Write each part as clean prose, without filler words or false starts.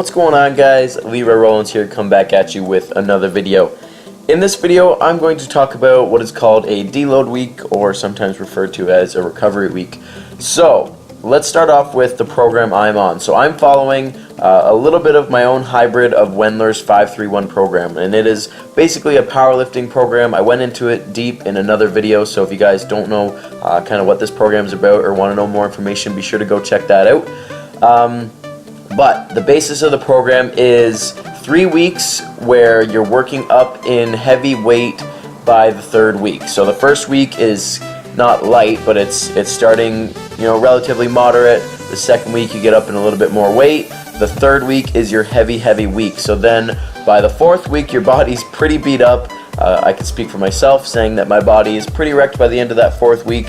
What's going on, guys? Leroy Rollins here, come back at you with another video. In this video, I'm going to talk about what is called a deload week, or sometimes referred to as a recovery week. So, let's start off with the program I'm on. So I'm following a little bit of my own hybrid of Wendler's 531 program, and it is basically a powerlifting program. I went into it deep in another video, so if you guys don't know kind of what this program is about or want to know more information, be sure to go check that out. But the basis of the program is 3 weeks where you're working up in heavy weight by the third week. So the first week is not light, but it's starting, relatively moderate. The second week you get up in a little bit more weight. The third week is your heavy week. So then by the fourth week your body's pretty beat up. I can speak for myself saying that my body is pretty wrecked by the end of that fourth week.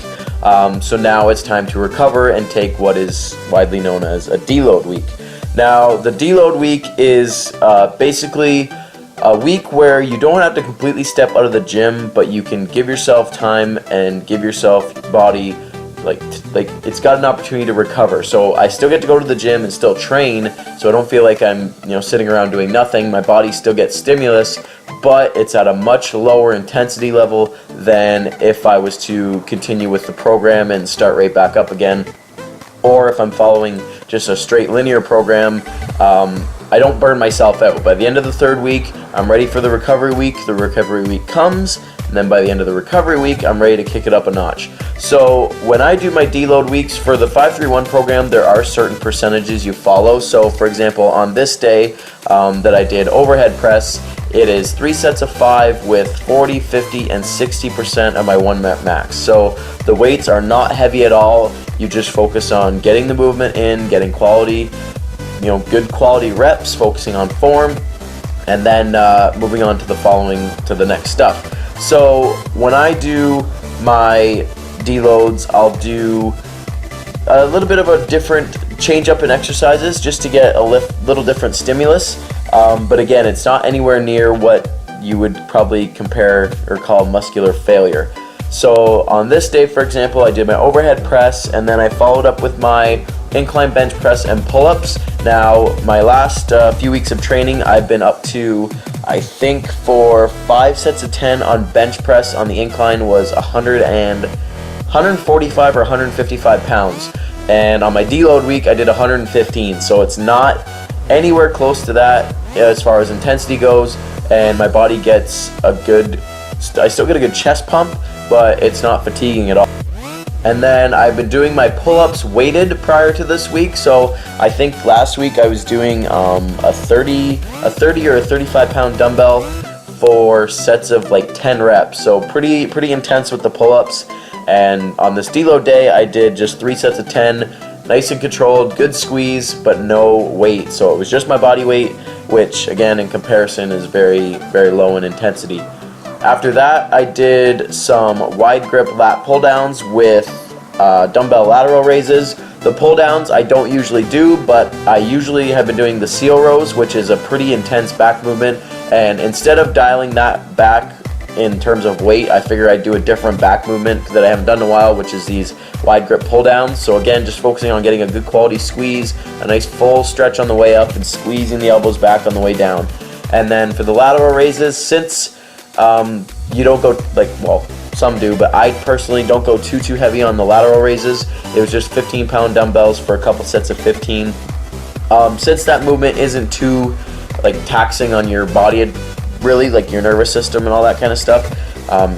So now it's time to recover and take what is widely known as a deload week. Now, the deload week is basically a week where you don't have to completely step out of the gym, but you can give yourself time and give yourself body, like it's got an opportunity to recover. So I still get to go to the gym and still train, so I don't feel like I'm sitting around doing nothing. My body still gets stimulus, but it's at a much lower intensity level than if I was to continue with the program and start right back up again. Or if I'm following just a straight linear program, I don't burn myself out. By the end of the third week, I'm ready for the recovery week. The recovery week comes, and then by the end of the recovery week, I'm ready to kick it up a notch. So when I do my deload weeks for the 531 program, there are certain percentages you follow. So for example, on this day that I did overhead press, it is 3 sets of 5 with 40, 50, and 60% of my 1 rep max. So the weights are not heavy at all. You just focus on getting the movement in, getting quality, good quality reps, focusing on form, and then moving on to the next stuff. So when I do my deloads, I'll do a little bit of a different change up in exercises just to get a little different stimulus. But again, it's not anywhere near what you would probably compare or call muscular failure. So on this day, for example, I did my overhead press, and then I followed up with my incline bench press and pull-ups. Now, my last few weeks of training, I've been up to, I think for 5 sets of 10 on bench press on the incline was 145 or 155 pounds. And on my deload week, I did 115. So it's not anywhere close to that as far as intensity goes, and my body gets I still get a good chest pump, but it's not fatiguing at all. And then I've been doing my pull-ups weighted prior to this week. So I think last week I was doing a 30 or a 35 pound dumbbell for sets of like 10 reps. So pretty intense with the pull-ups. And on this deload day, I did just 3 sets of 10, nice and controlled, good squeeze, but no weight. So it was just my body weight, which again in comparison is very low in intensity. After that, I did some wide grip lat pull downs with dumbbell lateral raises. The pull downs I don't usually do, but I usually have been doing the seal rows, which is a pretty intense back movement. And instead of dialing that back in terms of weight, I figure I'd do a different back movement that I haven't done in a while, which is these wide grip pull downs. So again, just focusing on getting a good quality squeeze, a nice full stretch on the way up, and squeezing the elbows back on the way down. And then for the lateral raises, since you don't go some do, but I personally don't go too heavy on the lateral raises. It was just 15 pound dumbbells for a couple sets of 15. Since that movement isn't too taxing on your body, really, like your nervous system and all that kind of stuff,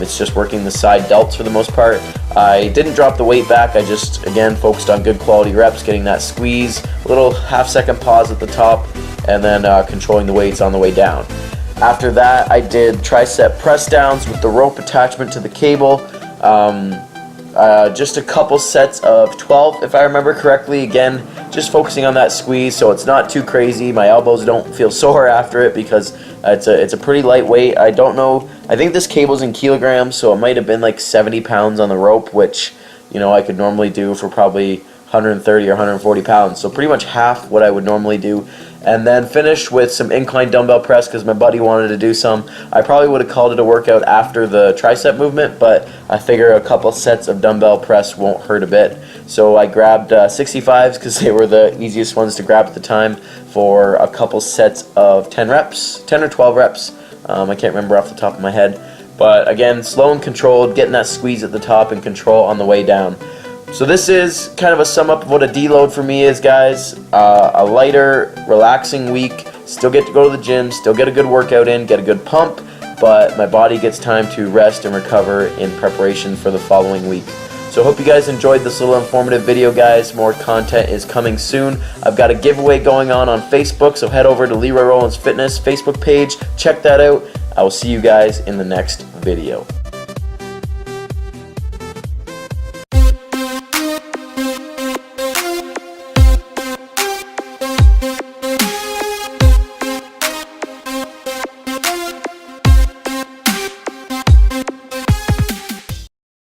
it's just working the side delts for the most part. I didn't drop the weight back. I just again focused on good quality reps, getting that squeeze, a little half-second pause at the top, and then controlling the weights on the way down. After that, I did tricep press downs with the rope attachment to the cable. Just a couple sets of 12, if I remember correctly. Again, just focusing on that squeeze, so it's not too crazy. My elbows don't feel sore after it because it's a pretty light weight. I don't know. I think this cable's in kilograms, so it might have been like 70 pounds on the rope, which I could normally do for probably 130 or 140 pounds. So pretty much half what I would normally do. and then finish with some incline dumbbell press because my buddy wanted to do some. I probably would have called it a workout after the tricep movement, but I figure a couple sets of dumbbell press won't hurt a bit. So I grabbed 65s because they were the easiest ones to grab at the time for a couple sets of 10 reps, 10 or 12 reps. I can't remember off the top of my head. But again, slow and controlled, getting that squeeze at the top and control on the way down. So this is kind of a sum up of what a deload for me is, guys. A lighter, relaxing week. Still get to go to the gym, still get a good workout in, get a good pump, but my body gets time to rest and recover in preparation for the following week. So I hope you guys enjoyed this little informative video, guys. More content is coming soon. I've got a giveaway going on Facebook, so head over to Leroy Rollins Fitness Facebook page. Check that out. I will see you guys in the next video.